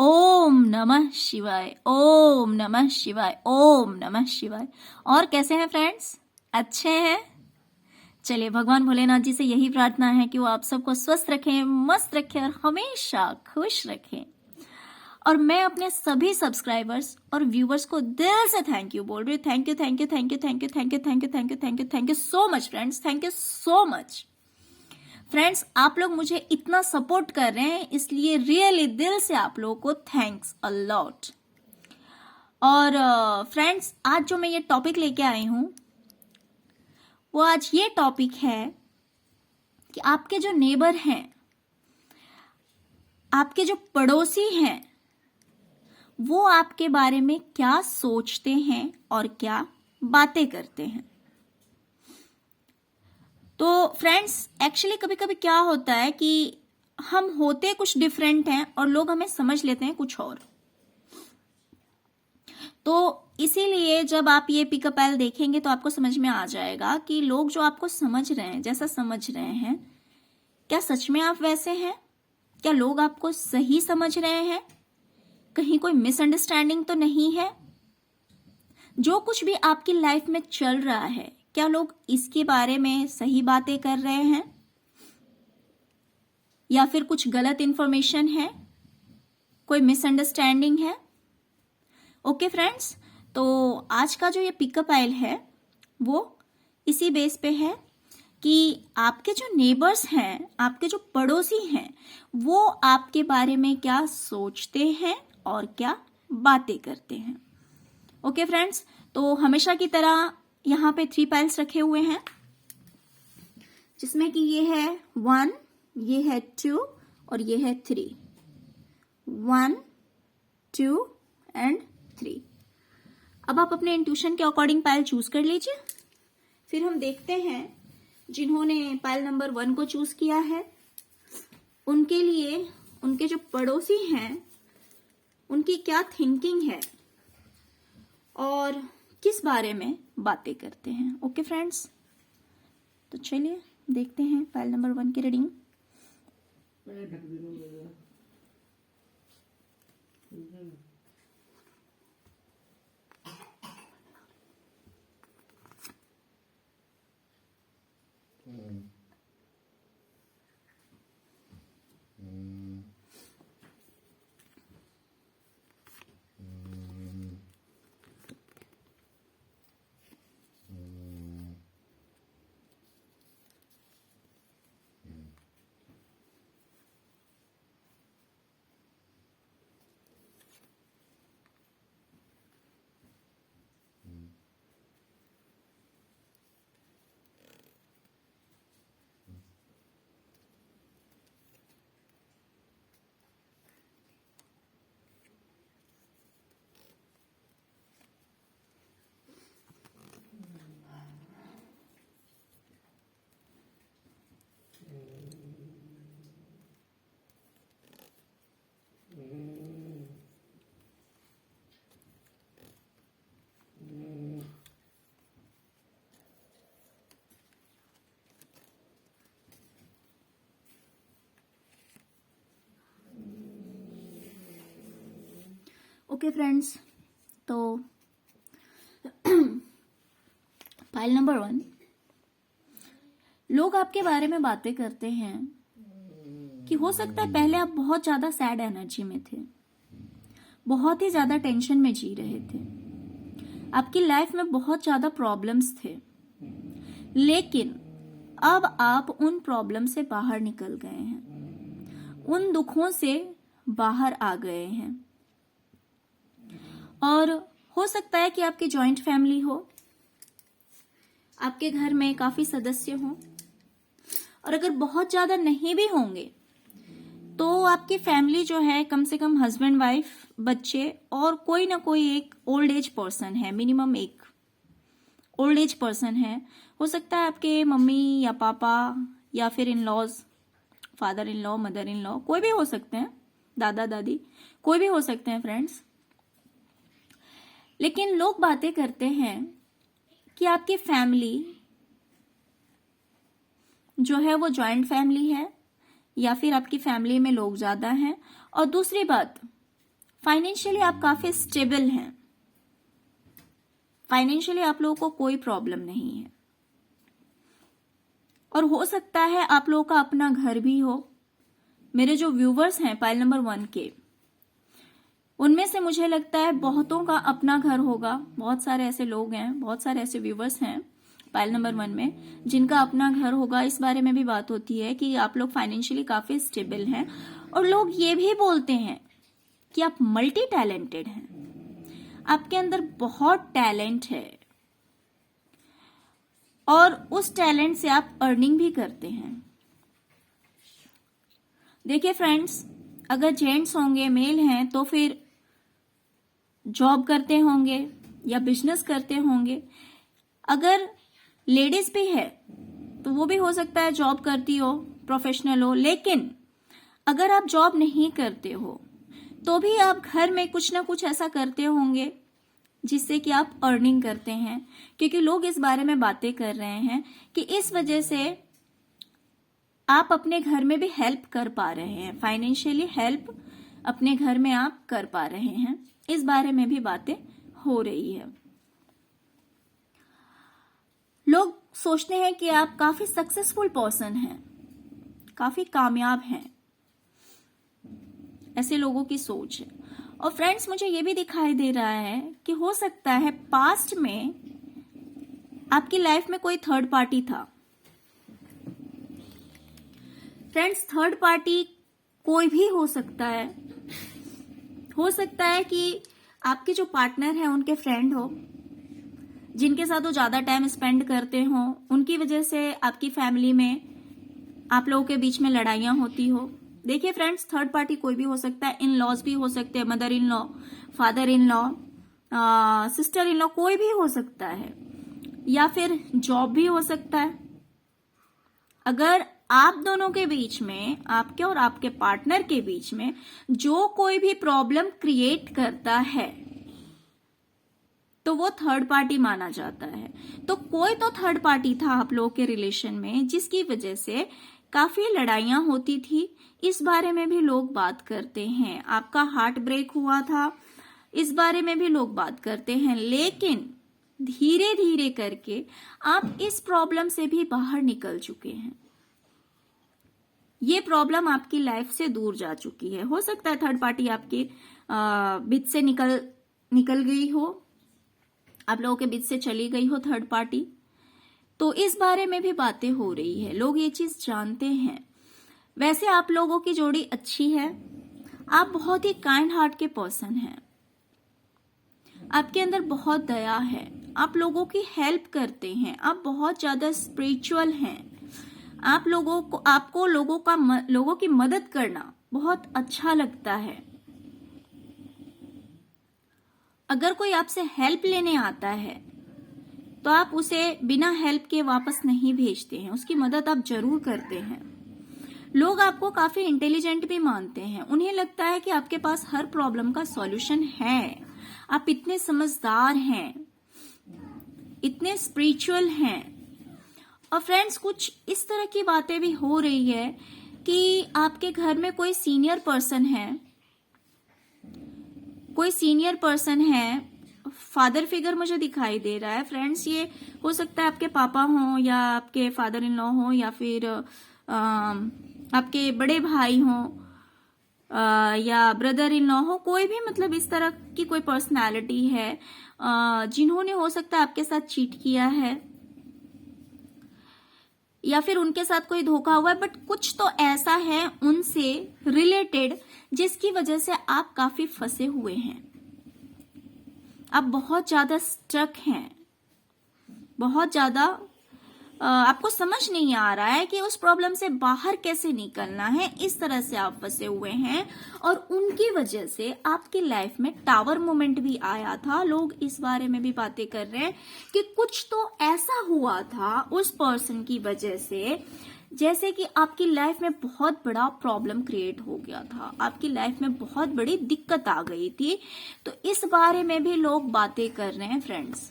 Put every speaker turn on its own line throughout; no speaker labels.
ओम नमः शिवाय, ओम नमः शिवाय, ओम नमः शिवाय। और कैसे हैं फ्रेंड्स? अच्छे हैं? चलिए, भगवान भोलेनाथ जी से यही प्रार्थना है कि वो आप सबको स्वस्थ रखें, मस्त रखें और हमेशा खुश रखें। और मैं अपने सभी सब्सक्राइबर्स और व्यूवर्स को दिल से थैंक यू बोल रही हूँ। Thank you, thank you, thank you, thank you, thank you, thank you, thank you, thank you, thank you so much friends. Thank you so much friends. आप लोग मुझे इतना सपोर्ट कर रहे हैं, इसलिए रियली दिल से आप लोगों को थैंक्स अ लॉट। और फ्रेंड्स, आज जो मैं ये टॉपिक लेके आई हूं वो आज ये टॉपिक है कि आपके जो नेबर हैं, आपके जो पड़ोसी हैं, वो आपके बारे में क्या सोचते हैं और क्या बातें करते हैं। तो फ्रेंड्स, एक्चुअली कभी कभी क्या होता है कि हम होते कुछ डिफरेंट हैं और लोग हमें समझ लेते हैं कुछ और। तो इसीलिए जब आप ये पिकअप एल देखेंगे तो आपको समझ में आ जाएगा कि लोग जो आपको समझ रहे हैं, जैसा समझ रहे हैं, क्या सच में आप वैसे हैं? क्या लोग आपको सही समझ रहे हैं? कहीं कोई मिसअंडरस्टैंडिंग तो नहीं है? जो कुछ भी आपकी लाइफ में चल रहा है, क्या लोग इसके बारे में सही बातें कर रहे हैं या फिर कुछ गलत इंफॉर्मेशन है, कोई मिसअंडरस्टैंडिंग है? ओके फ्रेंड्स, तो आज का जो ये पिकअप आइल है वो इसी बेस पे है कि आपके जो नेबर्स हैं, आपके जो पड़ोसी हैं, वो आपके बारे में क्या सोचते हैं और क्या बातें करते हैं। ओके फ्रेंड्स, तो हमेशा की तरह यहाँ पे 3 पाइल्स रखे हुए हैं, जिसमें कि ये है 1, ये है 2 और ये है 3। 1, 2 एंड 3। अब आप अपने इंट्यूशन के अकॉर्डिंग पाइल चूज कर लीजिए। फिर हम देखते हैं जिन्होंने पाइल नंबर 1 को चूज किया है, उनके लिए उनके जो पड़ोसी हैं उनकी क्या थिंकिंग है और किस बारे में बातें करते हैं। ओके फ्रेंड्स, तो चलिए देखते हैं पाइल नंबर 1 की रीडिंग। ओके फ्रेंड्स, तो फाइल नंबर 1, लोग आपके बारे में बातें करते हैं कि हो सकता है पहले आप बहुत ज्यादा सैड एनर्जी में थे, बहुत ही ज्यादा टेंशन में जी रहे थे, आपकी लाइफ में बहुत ज्यादा प्रॉब्लम्स थे, लेकिन अब आप उन प्रॉब्लम से बाहर निकल गए हैं, उन दुखों से बाहर आ गए हैं। और हो सकता है कि आपकी जॉइंट फैमिली हो, आपके घर में काफी सदस्य हों, और अगर बहुत ज्यादा नहीं भी होंगे तो आपकी फैमिली जो है कम से कम हस्बैंड, वाइफ, बच्चे और कोई ना कोई एक ओल्ड एज पर्सन है, मिनिमम एक ओल्ड एज पर्सन है। हो सकता है आपके मम्मी या पापा या फिर in laws, father in law, mother in law, कोई भी हो सकते हैं, दादा दादी, कोई भी हो सकते हैं फ्रेंड्स। लेकिन लोग बातें करते हैं कि आपकी फैमिली जो है वो जॉइंट फैमिली है या फिर आपकी फैमिली में लोग ज्यादा हैं। और दूसरी बात, फाइनेंशियली आप काफी स्टेबल हैं, फाइनेंशियली आप लोगों को कोई प्रॉब्लम नहीं है, और हो सकता है आप लोगों का अपना घर भी हो। मेरे जो व्यूवर्स हैं पाइल नंबर 1 के, उनमें से मुझे लगता है बहुतों का अपना घर होगा। बहुत सारे ऐसे लोग हैं, बहुत सारे ऐसे व्यूवर्स हैं पाइल नंबर 1 में जिनका अपना घर होगा। इस बारे में भी बात होती है कि आप लोग फाइनेंशियली काफी स्टेबल हैं, और लोग ये भी बोलते हैं कि आप मल्टी टैलेंटेड हैं, आपके अंदर बहुत टैलेंट है और उस टैलेंट से आप अर्निंग भी करते हैं। देखिए फ्रेंड्स, अगर जेंट्स होंगे, मेल हैं, तो फिर जॉब करते होंगे या बिजनेस करते होंगे। अगर लेडीज भी है तो वो भी हो सकता है जॉब करती हो, प्रोफेशनल हो। लेकिन अगर आप जॉब नहीं करते हो तो भी आप घर में कुछ ना कुछ ऐसा करते होंगे जिससे कि आप अर्निंग करते हैं, क्योंकि लोग इस बारे में बातें कर रहे हैं कि इस वजह से आप अपने घर में भी हेल्प कर पा रहे हैं, फाइनेंशियली हेल्प अपने घर में आप कर पा रहे हैं। इस बारे में भी बातें हो रही है। लोग सोचते हैं कि आप काफी सक्सेसफुल पर्सन हैं, काफी कामयाब हैं, ऐसे लोगों की सोच है। और फ्रेंड्स, मुझे ये भी दिखाई दे रहा है कि हो सकता है पास्ट में आपकी लाइफ में कोई थर्ड पार्टी था। फ्रेंड्स, थर्ड पार्टी कोई भी हो सकता है। हो सकता है कि आपके जो पार्टनर हैं उनके फ्रेंड हो, जिनके साथ वो ज्यादा टाइम स्पेंड करते हो, उनकी वजह से आपकी फैमिली में आप लोगों के बीच में लड़ाइयां होती हो। देखिए फ्रेंड्स, थर्ड पार्टी कोई भी हो सकता है, इन लॉज भी हो सकते हैं, mother in law, father in law, sister in law, कोई भी हो सकता है, या फिर जॉब भी हो सकता है। अगर आप दोनों के बीच में, आपके और आपके पार्टनर के बीच में जो कोई भी प्रॉब्लम क्रिएट करता है तो वो थर्ड पार्टी माना जाता है। तो कोई तो थर्ड पार्टी था आप लोगों के रिलेशन में जिसकी वजह से काफी लड़ाइयां होती थी। इस बारे में भी लोग बात करते हैं। आपका हार्ट ब्रेक हुआ था, इस बारे में भी लोग बात करते हैं। लेकिन धीरे धीरे करके आप इस प्रॉब्लम से भी बाहर निकल चुके हैं। ये प्रॉब्लम आपकी लाइफ से दूर जा चुकी है। हो सकता है थर्ड पार्टी आपके बीच से निकल गई हो, आप लोगों के बीच से चली गई हो थर्ड पार्टी। तो इस बारे में भी बातें हो रही है, लोग ये चीज जानते हैं। वैसे आप लोगों की जोड़ी अच्छी है, आप बहुत ही काइंड हार्ट के पर्सन हैं, आपके अंदर बहुत दया है, आप लोगों की हेल्प करते हैं, आप बहुत ज्यादा स्पिरिचुअल हैं, आपको लोगों की मदद करना बहुत अच्छा लगता है। अगर कोई आपसे हेल्प लेने आता है तो आप उसे बिना हेल्प के वापस नहीं भेजते हैं, उसकी मदद आप जरूर करते हैं। लोग आपको काफी इंटेलिजेंट भी मानते हैं, उन्हें लगता है कि आपके पास हर प्रॉब्लम का सॉल्यूशन है। आप इतने समझदार हैं, इतने स्पिरिचुअल हैं। और फ्रेंड्स, कुछ इस तरह की बातें भी हो रही है कि आपके घर में कोई सीनियर पर्सन है, फादर फिगर मुझे दिखाई दे रहा है। फ्रेंड्स, ये हो सकता है आपके पापा हो या आपके फादर इन लॉ हो या फिर आपके बड़े भाई हो या ब्रदर इन लॉ हो। कोई भी मतलब इस तरह की कोई पर्सनालिटी है जिन्होंने हो सकता है आपके साथ चीट किया है या फिर उनके साथ कोई धोखा हुआ है। बट कुछ तो ऐसा है उनसे रिलेटेड जिसकी वजह से आप काफी फंसे हुए हैं, आप बहुत ज्यादा स्टक हैं, बहुत ज्यादा आपको समझ नहीं आ रहा है कि उस प्रॉब्लम से बाहर कैसे निकलना है। इस तरह से आप फंसे हुए हैं और उनकी वजह से आपकी लाइफ में टावर मोमेंट भी आया था। लोग इस बारे में भी बातें कर रहे हैं कि कुछ तो ऐसा हुआ था उस पर्सन की वजह से, जैसे कि आपकी लाइफ में बहुत बड़ा प्रॉब्लम क्रिएट हो गया था, आपकी लाइफ में बहुत बड़ी दिक्कत आ गई थी। तो इस बारे में भी लोग बातें कर रहे हैं फ्रेंड्स।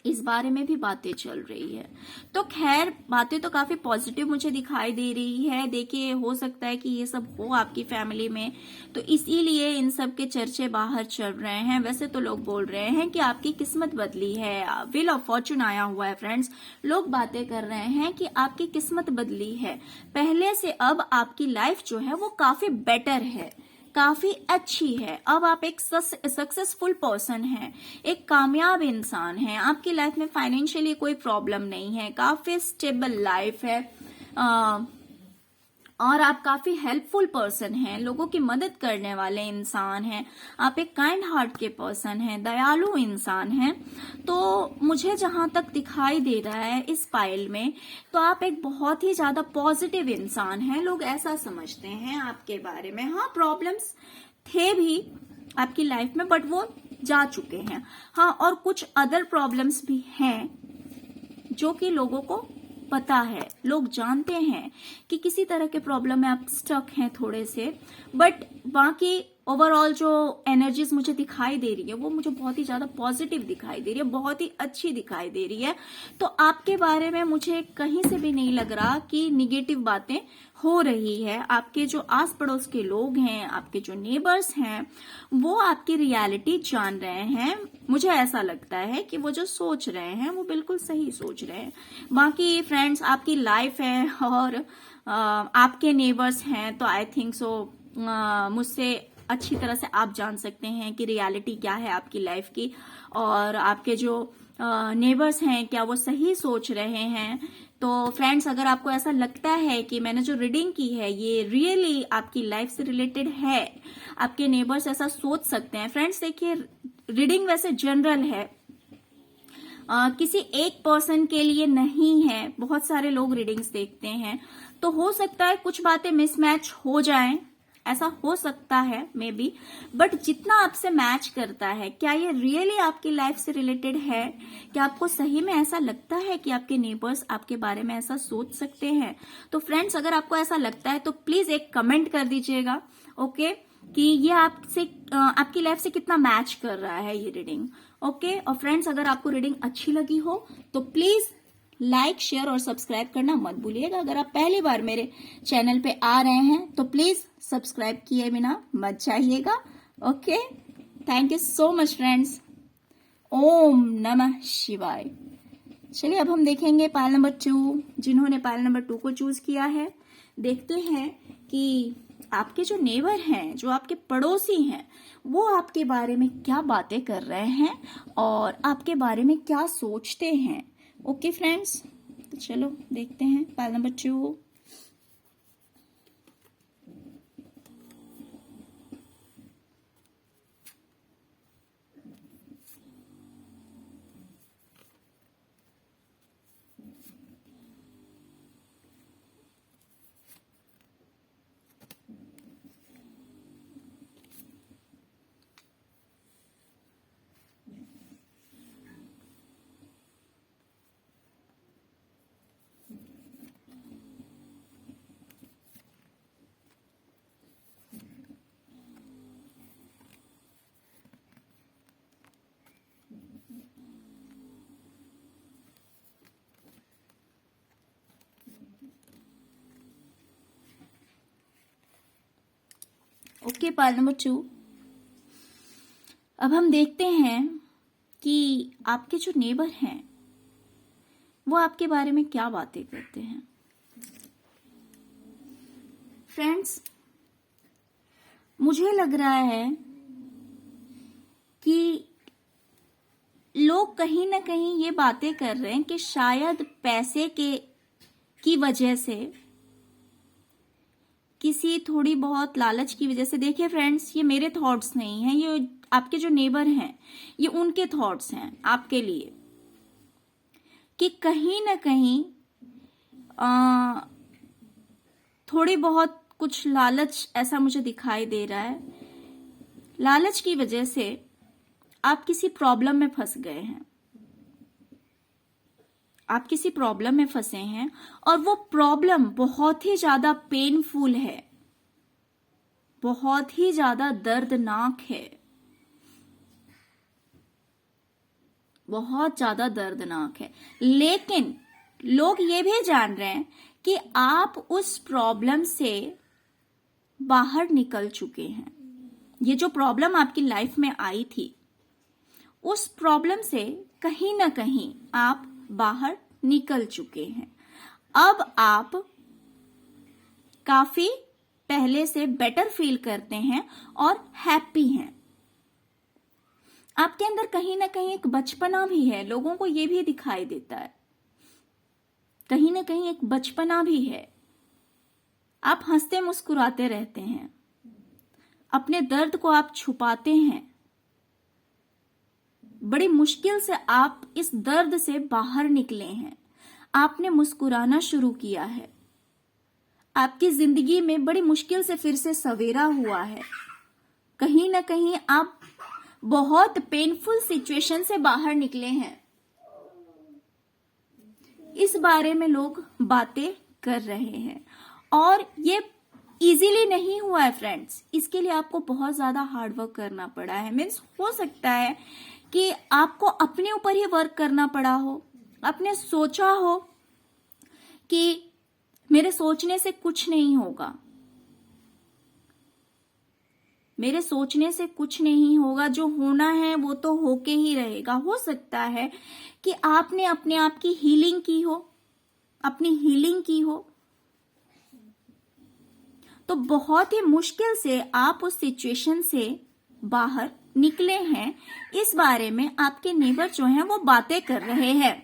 इस बारे में भी बातें चल रही है। तो खैर, बातें तो काफी पॉजिटिव मुझे दिखाई दे रही है। देखिए, हो सकता है कि ये सब हो आपकी फैमिली में, तो इसीलिए इन सब के चर्चे बाहर चल रहे हैं। वैसे तो लोग बोल रहे हैं कि आपकी किस्मत बदली है, व्हील ऑफ फॉर्चून आया हुआ है फ्रेंड्स। लोग बातें कर रहे हैं कि आपकी किस्मत बदली है, पहले से अब आपकी लाइफ जो है वो काफी बेटर है, काफी अच्छी है। अब आप एक सक्सेसफुल पर्सन हैं, एक कामयाब इंसान हैं। आपकी लाइफ में फाइनेंशियली कोई प्रॉब्लम नहीं है, काफी स्टेबल लाइफ है, और आप काफी हेल्पफुल पर्सन हैं, लोगों की मदद करने वाले इंसान हैं। आप एक काइंड हार्ट के पर्सन हैं, दयालु इंसान हैं। तो मुझे जहां तक दिखाई दे रहा है इस फाइल में, तो आप एक बहुत ही ज्यादा पॉजिटिव इंसान हैं। लोग ऐसा समझते हैं आपके बारे में। हाँ, प्रॉब्लम्स थे भी आपकी लाइफ में, बट वो जा चुके हैं। हाँ, और कुछ अदर प्रॉब्लम्स भी हैं जो कि लोगों को पता है, लोग जानते हैं कि किसी तरह के प्रॉब्लम में आप स्टक हैं थोड़े से, बट बाकी ओवरऑल जो एनर्जीज मुझे दिखाई दे रही है वो मुझे बहुत ही ज्यादा पॉजिटिव दिखाई दे रही है, बहुत ही अच्छी दिखाई दे रही है। तो आपके बारे में मुझे कहीं से भी नहीं लग रहा कि निगेटिव बातें हो रही है। आपके जो आस पड़ोस के लोग हैं, आपके जो नेबर्स हैं, वो आपकी रियलिटी जान रहे हैं। मुझे ऐसा लगता है कि वो जो सोच रहे हैं वो बिल्कुल सही सोच रहे हैं। बाकी फ्रेंड्स, आपकी लाइफ है और आपके नेबर्स हैं, तो आई थिंक सो मुझसे अच्छी तरह से आप जान सकते हैं कि रियलिटी क्या है आपकी लाइफ की, और आपके जो नेबर्स हैं क्या वो सही सोच रहे हैं। तो फ्रेंड्स, अगर आपको ऐसा लगता है कि मैंने जो रीडिंग की है ये रियली आपकी लाइफ से रिलेटेड है, आपके नेबर्स ऐसा सोच सकते हैं। फ्रेंड्स देखिए, रीडिंग वैसे जनरल है, किसी एक पर्सन के लिए नहीं है। बहुत सारे लोग रीडिंग्स देखते हैं, तो हो सकता है कुछ बातें मिसमैच हो जाएं, ऐसा हो सकता है मे बी, बट जितना आपसे मैच करता है, क्या ये रियली आपकी लाइफ से रिलेटेड है? क्या आपको सही में ऐसा लगता है कि आपके नेबर्स आपके बारे में ऐसा सोच सकते हैं? तो फ्रेंड्स, अगर आपको ऐसा लगता है तो प्लीज एक कमेंट कर दीजिएगा, ओके, कि ये आपसे आपकी लाइफ से कितना मैच कर रहा है ये रीडिंग, ओके। और फ्रेंड्स, अगर आपको रीडिंग अच्छी लगी हो तो प्लीज लाइक, शेयर और सब्सक्राइब करना मत भूलिएगा। अगर आप पहली बार मेरे चैनल पे आ रहे हैं तो प्लीज सब्सक्राइब किए बिना मत जाइएगा, okay. Thank you so much friends. ओम नमः शिवाय। चलिए, अब हम देखेंगे पायल नंबर 2। जिन्होंने पायल नंबर 2 को चूज किया है, देखते हैं कि आपके जो नेबर हैं, जो आपके पड़ोसी हैं, वो आपके बारे में क्या बातें कर रहे हैं और आपके बारे में क्या सोचते हैं। ओके फ्रेंड्स, तो चलो देखते हैं pile number 2। Okay, pile number 2। अब हम देखते हैं कि आपके जो नेबर हैं वो आपके बारे में क्या बातें करते हैं। फ्रेंड्स, मुझे लग रहा है कि लोग कहीं ना कहीं ये बातें कर रहे हैं कि शायद पैसे की वजह से, किसी थोड़ी बहुत लालच की वजह से। देखिए फ्रेंड्स, ये मेरे थॉट्स नहीं हैं, ये आपके जो नेबर हैं ये उनके थॉट्स हैं आपके लिए, कि कहीं ना कहीं थोड़ी बहुत कुछ लालच, ऐसा मुझे दिखाई दे रहा है। लालच की वजह से आप किसी प्रॉब्लम में फंस गए हैं, आप किसी प्रॉब्लम में फंसे हैं, और वो प्रॉब्लम बहुत ही ज्यादा पेनफुल है, बहुत ही ज्यादा दर्दनाक है। बहुत ज्यादा दर्दनाक है। लेकिन लोग ये भी जान रहे हैं कि आप उस प्रॉब्लम से बाहर निकल चुके हैं। ये जो प्रॉब्लम आपकी लाइफ में आई थी, उस प्रॉब्लम से कहीं ना कहीं आप बाहर निकल चुके हैं। अब आप काफी पहले से बेटर फील करते हैं और हैप्पी हैं। आपके अंदर कहीं ना कहीं एक बचपना भी है, लोगों को ये भी दिखाई देता है, कहीं ना कहीं एक बचपना भी है। आप हंसते मुस्कुराते रहते हैं, अपने दर्द को आप छुपाते हैं। बड़ी मुश्किल से आप इस दर्द से बाहर निकले हैं, आपने मुस्कुराना शुरू किया है। आपकी जिंदगी में बड़ी मुश्किल से फिर से सवेरा हुआ है। कहीं ना कहीं आप बहुत पेनफुल सिचुएशन से बाहर निकले हैं। इस बारे में लोग बातें कर रहे हैं और ये इजीली नहीं हुआ है फ्रेंड्स। इसके लिए आपको बहुत ज्यादा हार्डवर्क करना पड़ा है। मीन्स हो सकता है कि आपको अपने ऊपर ही वर्क करना पड़ा हो। आपने सोचा हो कि मेरे सोचने से कुछ नहीं होगा, मेरे सोचने से कुछ नहीं होगा, जो होना है वो तो होके ही रहेगा। हो सकता है कि आपने अपने आप की हीलिंग की हो, अपनी हीलिंग की हो, तो बहुत ही मुश्किल से आप उस सिचुएशन से बाहर निकले हैं। इस बारे में आपके नेबर जो हैं वो बातें कर रहे हैं।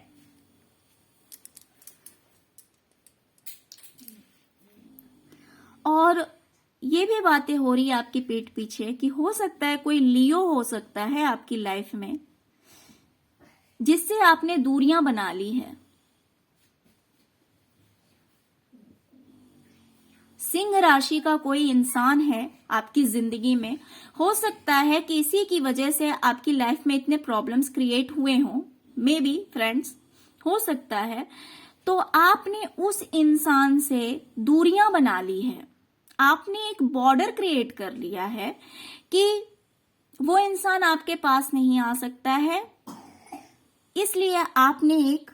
और ये भी बातें हो रही है आपकी पीठ पीछे कि हो सकता है कोई लियो हो सकता है आपकी लाइफ में, जिससे आपने दूरियां बना ली है। सिंह राशि का कोई इंसान है आपकी जिंदगी में। हो सकता है कि इसी की वजह से आपकी लाइफ में इतने प्रॉब्लम्स क्रिएट हुए हों, मे बी फ्रेंड्स, हो सकता है। तो आपने उस इंसान से दूरियां बना ली है, आपने एक बॉर्डर क्रिएट कर लिया है कि वो इंसान आपके पास नहीं आ सकता है। इसलिए आपने एक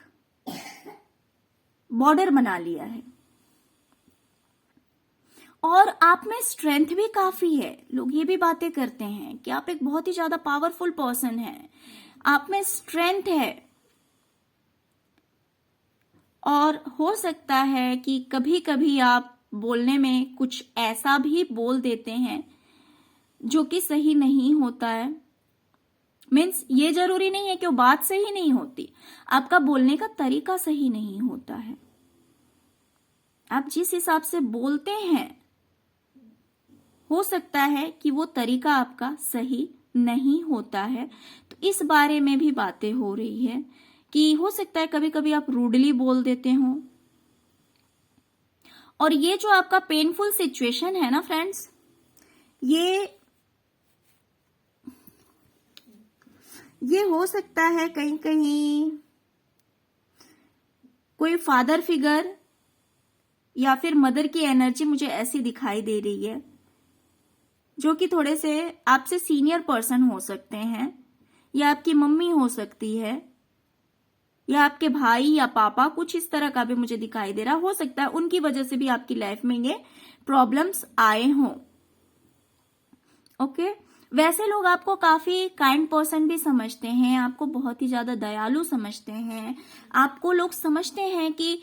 बॉर्डर बना लिया है और आप में स्ट्रेंथ भी काफी है। लोग ये भी बातें करते हैं कि आप एक बहुत ही ज्यादा पावरफुल पर्सन हैं, आप में स्ट्रेंथ है। और हो सकता है कि कभी कभी आप बोलने में कुछ ऐसा भी बोल देते हैं जो कि सही नहीं होता है। मीन्स ये जरूरी नहीं है कि वो बात सही नहीं होती, आपका बोलने का तरीका सही नहीं होता है। आप जिस हिसाब से बोलते हैं, हो सकता है कि वो तरीका आपका सही नहीं होता है। तो इस बारे में भी बातें हो रही है कि हो सकता है कभी कभी आप रूडली बोल देते हो। और ये जो आपका पेनफुल सिचुएशन है ना फ्रेंड्स, ये हो सकता है कहीं कहीं कोई फादर फिगर या फिर मदर की एनर्जी मुझे ऐसी दिखाई दे रही है, जो कि थोड़े से आपसे सीनियर पर्सन हो सकते हैं, या आपकी मम्मी हो सकती है, या आपके भाई या पापा, कुछ इस तरह का भी मुझे दिखाई दे रहा। हो सकता है उनकी वजह से भी आपकी लाइफ में ये प्रॉब्लम्स आए हों। ओके, वैसे लोग आपको काफी काइंड पर्सन भी समझते हैं, आपको बहुत ही ज्यादा दयालु समझते हैं। आपको लोग समझते हैं कि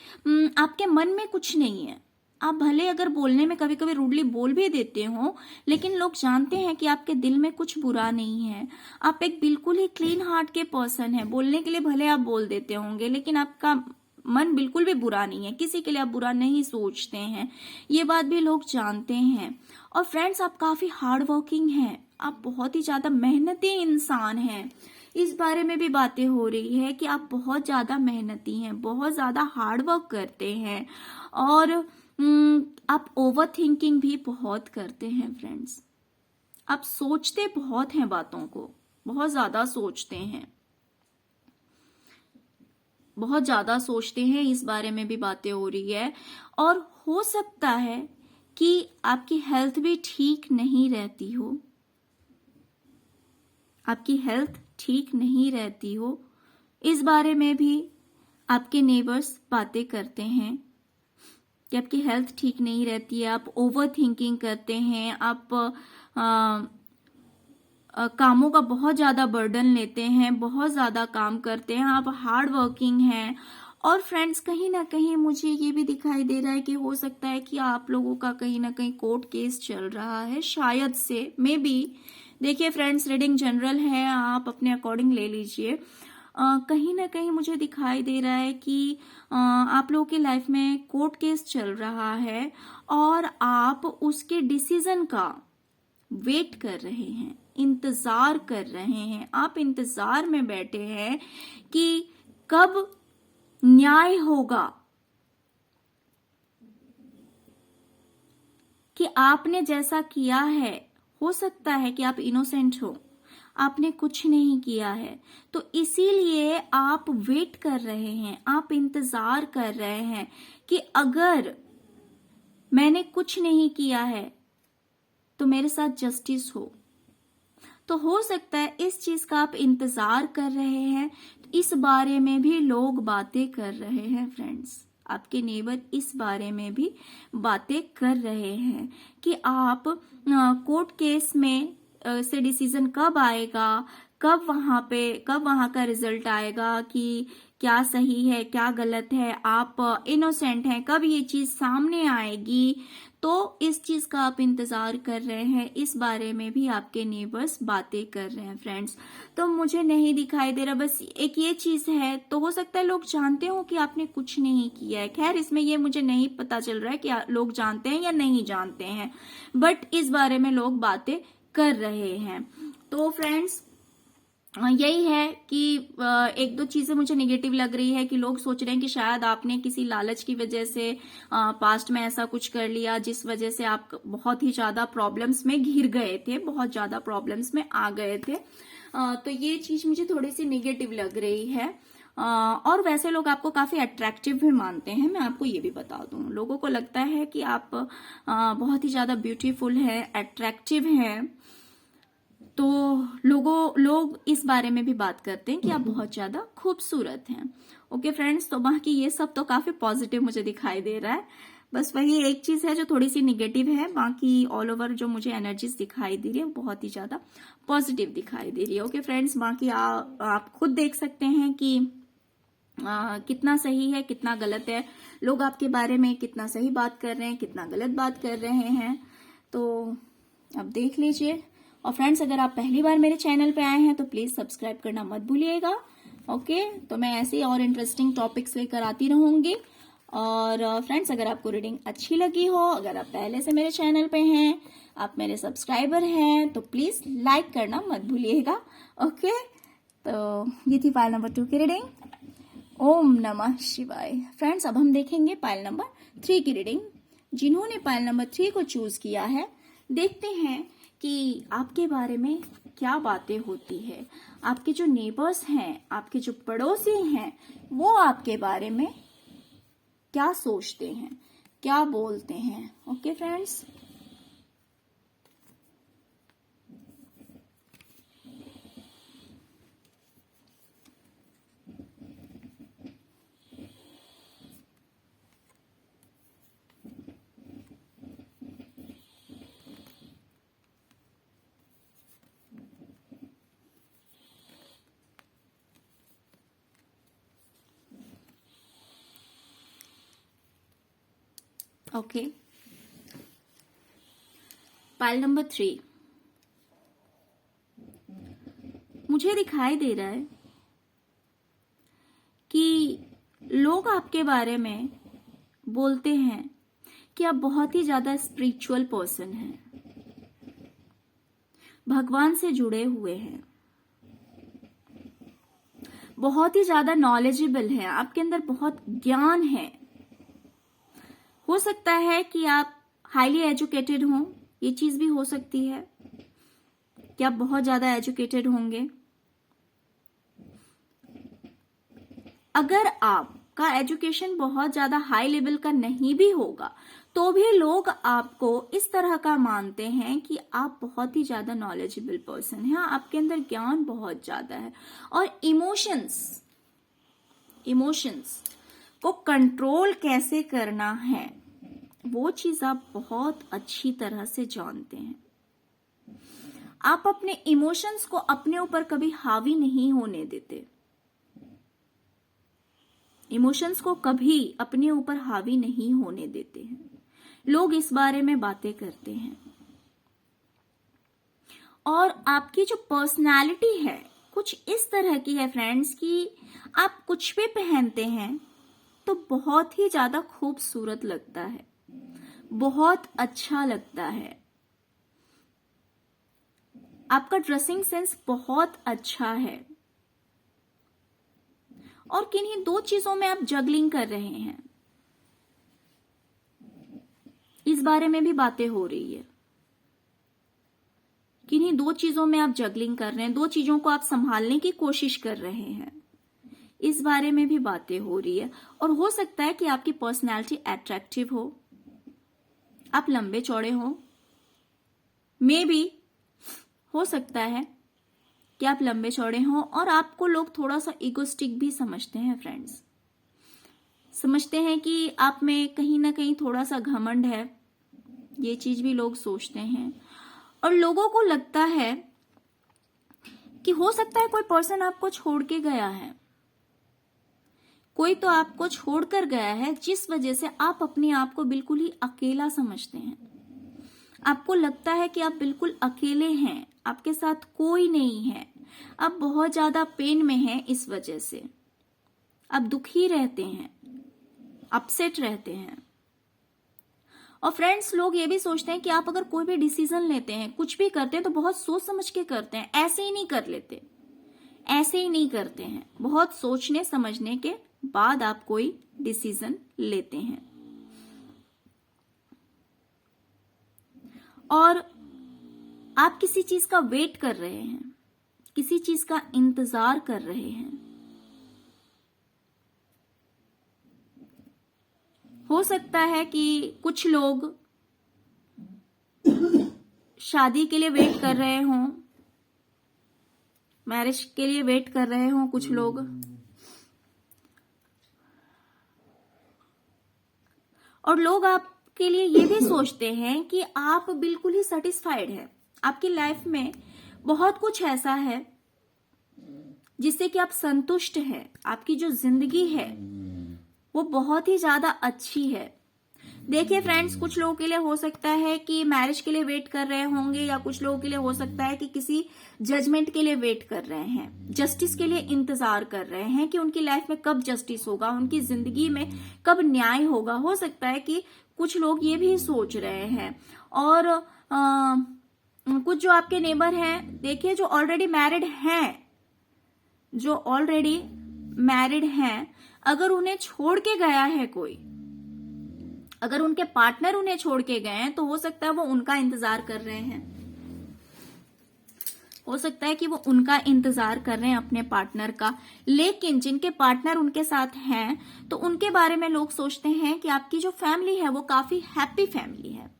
आपके मन में कुछ नहीं है। आप भले अगर बोलने में कभी कभी रूडली बोल भी देते हो, लेकिन लोग जानते हैं कि आपके दिल में कुछ बुरा नहीं है। आप एक बिल्कुल ही क्लीन हार्ट के पर्सन है। बोलने के लिए भले आप बोल देते होंगे, लेकिन आपका मन बिल्कुल भी बुरा नहीं है, किसी के लिए आप बुरा नहीं सोचते हैं। ये बात भी लोग जानते हैं। और फ्रेंड्स, आप काफी हार्ड वर्किंग हैं, आप बहुत ही ज्यादा मेहनती इंसान हैं। इस बारे में भी बातें हो रही है कि आप बहुत ज्यादा मेहनती हैं, बहुत ज्यादा हार्ड वर्क करते हैं। और आप ओवर थिंकिंग भी बहुत करते हैं फ्रेंड्स। आप सोचते बहुत हैं, बातों को बहुत ज्यादा सोचते हैं, बहुत ज्यादा सोचते हैं। इस बारे में भी बातें हो रही है। और हो सकता है कि आपकी हेल्थ भी ठीक नहीं रहती हो, आपकी हेल्थ ठीक नहीं रहती हो, इस बारे में भी आपके नेबर्स बातें करते हैं कि आपकी हेल्थ ठीक नहीं रहती है, आप ओवर थिंकिंग करते हैं, आप कामों का बहुत ज़्यादा बर्डन लेते हैं, बहुत ज़्यादा काम करते हैं, आप हार्ड वर्किंग हैं। और फ्रेंड्स, कहीं ना कहीं मुझे ये भी दिखाई दे रहा है कि हो सकता है कि आप लोगों का कहीं ना कहीं कोर्ट केस चल रहा है, शायद से, मे बी। देखिए फ्रेंड्स, रीडिंग जनरल है, आप अपने अकॉर्डिंग ले लीजिए। कहीं ना कहीं मुझे दिखाई दे रहा है कि आप लोगों की लाइफ में कोर्ट केस चल रहा है और आप उसके डिसीजन का वेट कर रहे हैं, इंतजार कर रहे हैं। आप इंतजार में बैठे हैं कि कब न्याय होगा, कि आपने जैसा किया है, हो सकता है कि आप इनोसेंट हो, आपने कुछ नहीं किया है, तो इसीलिए आप वेट कर रहे हैं, आप इंतजार कर रहे हैं कि अगर मैंने कुछ नहीं किया है तो मेरे साथ जस्टिस हो। तो हो सकता है इस चीज का आप इंतजार कर रहे हैं। तो इस बारे में भी लोग बातें कर रहे हैं फ्रेंड्स, आपके नेबर इस बारे में भी बातें कर रहे हैं कि आप कोर्ट केस में से डिसीजन कब आएगा, कब वहां का रिजल्ट आएगा कि क्या सही है क्या गलत है, आप इनोसेंट हैं, कब ये चीज सामने आएगी। तो इस चीज का आप इंतजार कर रहे हैं, इस बारे में भी आपके नेबर्स बातें कर रहे हैं फ्रेंड्स। तो मुझे नहीं दिखाई दे रहा, बस एक ये चीज है। तो हो सकता है लोग जानते हो कि आपने कुछ नहीं किया है। खैर, इसमें ये मुझे नहीं पता चल रहा है कि लोग जानते हैं या नहीं जानते हैं, बट इस बारे में लोग बातें कर रहे हैं। तो फ्रेंड्स, यही है कि एक दो चीजें मुझे नेगेटिव लग रही है कि लोग सोच रहे हैं कि शायद आपने किसी लालच की वजह से पास्ट में ऐसा कुछ कर लिया जिस वजह से आप बहुत ही ज्यादा प्रॉब्लम्स में घिर गए थे, बहुत ज्यादा प्रॉब्लम्स में आ गए थे। तो ये चीज मुझे थोड़ी सी नेगेटिव लग रही है। और वैसे लोग आपको काफी अट्रैक्टिव भी मानते हैं, मैं आपको ये भी बता दूं। लोगों को लगता है कि आप बहुत ही ज्यादा ब्यूटीफुल है, अट्रैक्टिव हैं। तो लोग इस बारे में भी बात करते हैं कि आप बहुत ज्यादा खूबसूरत हैं। ओके फ्रेंड्स, तो बाकी ये सब तो काफी पॉजिटिव मुझे दिखाई दे रहा है। बस वही एक चीज है जो थोड़ी सी निगेटिव है, बाकी ऑल ओवर जो मुझे एनर्जीज दिखाई दे रही है वो बहुत ही ज्यादा पॉजिटिव दिखाई दे रही है। ओके फ्रेंड्स, बाकी आप खुद देख सकते हैं कि कितना सही है कितना गलत है, लोग आपके बारे में कितना सही बात कर रहे हैं कितना गलत बात कर रहे हैं। तो अब देख लीजिए। और फ्रेंड्स, अगर आप पहली बार मेरे चैनल पे आए हैं तो प्लीज सब्सक्राइब करना मत भूलिएगा। ओके, तो मैं ऐसे और इंटरेस्टिंग टॉपिक्स लेकर आती रहूंगी। और फ्रेंड्स, अगर आपको रीडिंग अच्छी लगी हो, अगर आप पहले से मेरे चैनल पे हैं, आप मेरे सब्सक्राइबर हैं, तो प्लीज लाइक करना मत भूलिएगा। ओके, तो ये थी पाइल नंबर 2 की रीडिंग। ओम नमः शिवाय। फ्रेंड्स, अब हम देखेंगे पाइल नंबर 3 की रीडिंग। जिन्होंने पाइल नंबर 3 को चूज किया है, देखते हैं कि आपके बारे में क्या बातें होती है। आपके जो नेबर्स हैं, आपके जो पड़ोसी हैं, वो आपके बारे में क्या सोचते हैं, क्या बोलते हैं। Okay friends, okay, pile number 3 मुझे दिखाई दे रहा है कि लोग आपके बारे में बोलते हैं कि आप बहुत ही ज्यादा स्पिरिचुअल पर्सन हैं, भगवान से जुड़े हुए हैं, बहुत ही ज्यादा नॉलेजेबल हैं, आपके अंदर बहुत ज्ञान है। हो सकता है कि आप हाईली एजुकेटेड हों, ये चीज भी हो सकती है कि आप बहुत ज्यादा एजुकेटेड होंगे। अगर आपका एजुकेशन बहुत ज्यादा हाई लेवल का नहीं भी होगा तो भी लोग आपको इस तरह का मानते हैं कि आप बहुत ही ज्यादा नॉलेजेबल पर्सन हैं, आपके अंदर ज्ञान बहुत ज्यादा है। और इमोशंस इमोशंस को कंट्रोल कैसे करना है, वो चीज आप बहुत अच्छी तरह से जानते हैं। आप अपने इमोशंस को अपने ऊपर कभी हावी नहीं होने देते। इमोशंस को कभी अपने ऊपर हावी नहीं होने देते हैं। लोग इस बारे में बातें करते हैं। और आपकी जो पर्सनालिटी है कुछ इस तरह की है फ्रेंड्स कि आप कुछ भी पहनते हैं तो बहुत ही ज्यादा खूबसूरत लगता है, बहुत अच्छा लगता है। आपका ड्रेसिंग सेंस बहुत अच्छा है। और किन्हीं दो चीजों में आप जगलिंग कर रहे हैं, इस बारे में भी बातें हो रही है। किन्हीं दो चीजों में आप जगलिंग कर रहे हैं, दो चीजों को आप संभालने की कोशिश कर रहे हैं, इस बारे में भी बातें हो रही है। और हो सकता है कि आपकी पर्सनैलिटी अट्रैक्टिव हो, आप लंबे चौड़े हो, मे बी हो सकता है कि आप लंबे चौड़े हों और आपको लोग थोड़ा सा इगोस्टिक भी समझते हैं फ्रेंड्स। समझते हैं कि आप में कहीं ना कहीं थोड़ा सा घमंड है, ये चीज भी लोग सोचते हैं। और लोगों को लगता है कि हो सकता है कोई पर्सन आपको छोड़ के गया है, कोई तो आपको छोड़कर गया है, जिस वजह से आप अपने आप को बिल्कुल ही अकेला समझते हैं। आपको लगता है कि आप बिल्कुल अकेले हैं, आपके साथ कोई नहीं है, आप बहुत ज्यादा पेन में हैं, इस वजह से आप दुखी रहते हैं, अपसेट रहते हैं। और फ्रेंड्स, लोग ये भी सोचते हैं कि आप अगर कोई भी डिसीजन लेते हैं, कुछ भी करते हैं तो बहुत सोच समझ के करते हैं, ऐसे ही नहीं कर लेते, ऐसे ही नहीं करते हैं। बहुत सोचने समझने के बाद आप कोई डिसीजन लेते हैं। और आप किसी चीज का वेट कर रहे हैं, किसी चीज का इंतजार कर रहे हैं। हो सकता है कि कुछ लोग शादी के लिए वेट कर रहे हों, मैरिज के लिए वेट कर रहे हों कुछ लोग, और लोग आपके लिए ये भी सोचते हैं कि आप बिल्कुल ही सेटिस्फाइड है, आपकी लाइफ में बहुत कुछ ऐसा है जिससे कि आप संतुष्ट हैं, आपकी जो जिंदगी है वो बहुत ही ज्यादा अच्छी है। देखिए फ्रेंड्स, कुछ लोगों के लिए हो सकता है कि मैरिज के लिए वेट कर रहे होंगे, या कुछ लोगों के लिए हो सकता है कि किसी जजमेंट के लिए वेट कर रहे हैं, जस्टिस के लिए इंतजार कर रहे हैं कि उनकी लाइफ में कब जस्टिस होगा, उनकी जिंदगी में कब न्याय होगा। हो सकता है कि कुछ लोग ये भी सोच रहे हैं। और कुछ जो आपके नेबर हैं, देखिए जो ऑलरेडी मैरिड हैं, जो ऑलरेडी मैरिड हैं, अगर उन्हें छोड़ के गया है कोई, अगर उनके पार्टनर उन्हें छोड़ के गए हैं, तो हो सकता है वो उनका इंतजार कर रहे हैं, हो सकता है कि वो उनका इंतजार कर रहे हैं अपने पार्टनर का। लेकिन जिनके पार्टनर उनके साथ हैं, तो उनके बारे में लोग सोचते हैं कि आपकी जो फैमिली है वो काफी हैप्पी फैमिली है।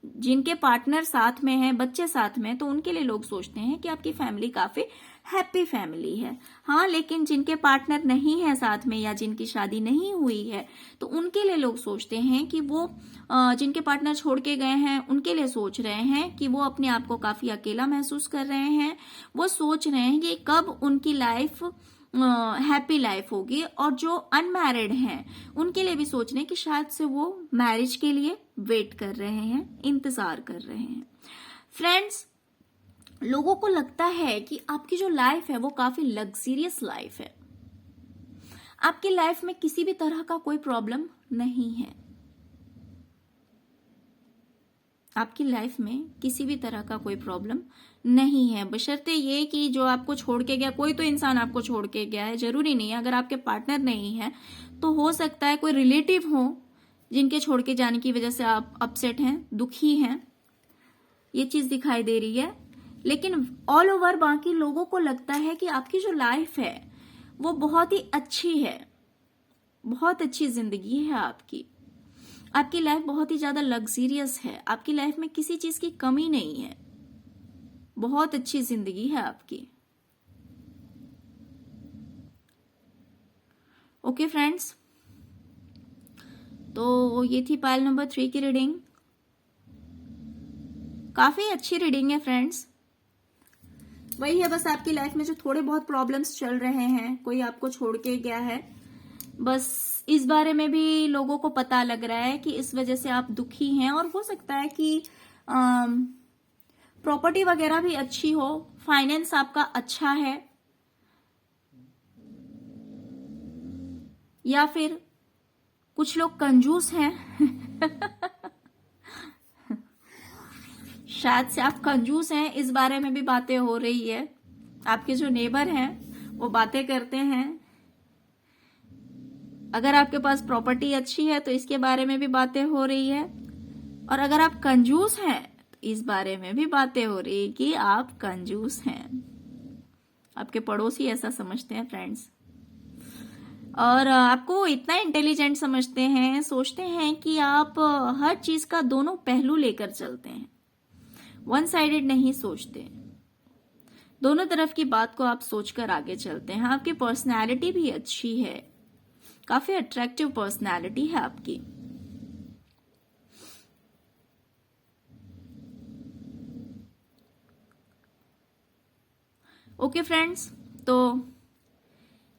जिनके पार्टनर साथ में है, बच्चे साथ में, तो उनके लिए लोग सोचते हैं कि आपकी फैमिली काफी हैप्पी फैमिली है। हाँ, लेकिन जिनके पार्टनर नहीं है साथ में, या जिनकी शादी नहीं हुई है, तो उनके लिए लोग सोचते हैं कि वो जिनके पार्टनर छोड़ के गए हैं, उनके लिए सोच रहे हैं कि वो अपने आप को काफी अकेला महसूस कर रहे हैं। वो सोच रहे हैं कि कब उनकी लाइफ हैप्पी लाइफ होगी। और जो अनमैरिड हैं, उनके लिए भी सोच रहे हैं कि शायद से वो मैरिज के लिए वेट कर रहे हैं, इंतजार कर रहे हैं। फ्रेंड्स, लोगों को लगता है कि आपकी जो लाइफ है वो काफी लग्जरियस लाइफ है, आपकी लाइफ में किसी भी तरह का कोई प्रॉब्लम नहीं है, आपकी लाइफ में किसी भी तरह का कोई प्रॉब्लम नहीं है, बशर्ते ये कि जो आपको छोड़ के गया, कोई तो इंसान आपको छोड़ के गया है, जरूरी नहीं है। अगर आपके पार्टनर नहीं है तो हो सकता है कोई रिलेटिव हो जिनके छोड़ के जाने की वजह से आप अपसेट हैं, दुखी हैं, ये चीज दिखाई दे रही है। लेकिन ऑल ओवर बाकी लोगों को लगता है कि आपकी जो लाइफ है वो बहुत ही अच्छी है, बहुत अच्छी जिंदगी है आपकी लाइफ बहुत ही ज्यादा लग्जरियस है, आपकी लाइफ में किसी चीज की कमी नहीं है, बहुत अच्छी जिंदगी है आपकी। ओके फ्रेंड्स, तो ये थी पायल नंबर 3 की रीडिंग। काफी अच्छी रीडिंग है फ्रेंड्स। वही है, बस आपकी लाइफ में जो थोड़े बहुत प्रॉब्लम्स चल रहे हैं, कोई आपको छोड़ के गया है, बस इस बारे में भी लोगों को पता लग रहा है कि इस वजह से आप दुखी हैं। और हो सकता है कि प्रॉपर्टी वगैरह भी अच्छी हो, फाइनेंस आपका अच्छा है, या फिर कुछ लोग कंजूस हैं शायद से आप कंजूस हैं, इस बारे में भी बातें हो रही है। आपके जो नेबर हैं वो बातें करते हैं। अगर आपके पास प्रॉपर्टी अच्छी है तो इसके बारे में भी बातें हो रही है, और अगर आप कंजूस हैं तो इस बारे में भी बातें हो रही है कि आप कंजूस हैं। आपके पड़ोसी ऐसा समझते हैं फ्रेंड्स, और आपको इतना इंटेलिजेंट समझते हैं, सोचते हैं कि आप हर चीज का दोनों पहलू लेकर चलते हैं, वन साइडेड नहीं सोचते, दोनों तरफ की बात को आप सोचकर आगे चलते हैं। आपकी पर्सनैलिटी भी अच्छी है, काफी अट्रैक्टिव पर्सनैलिटी है आपकी। ओके फ्रेंड्स, तो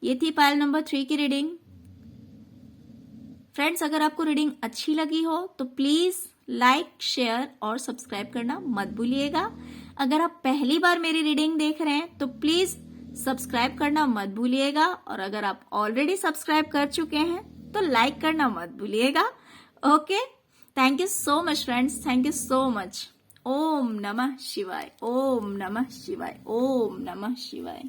ये थी पायल नंबर 3 की रीडिंग। फ्रेंड्स, अगर आपको रीडिंग अच्छी लगी हो तो प्लीज लाइक, शेयर और सब्सक्राइब करना मत भूलिएगा। अगर आप पहली बार मेरी रीडिंग देख रहे हैं तो प्लीज सब्सक्राइब करना मत भूलिएगा, और अगर आप ऑलरेडी सब्सक्राइब कर चुके हैं तो लाइक करना मत भूलिएगा। Okay, thank you so much friends, thank you so much. ओम नमः शिवाय, ओम नमः शिवाय, ओम नमः शिवाय।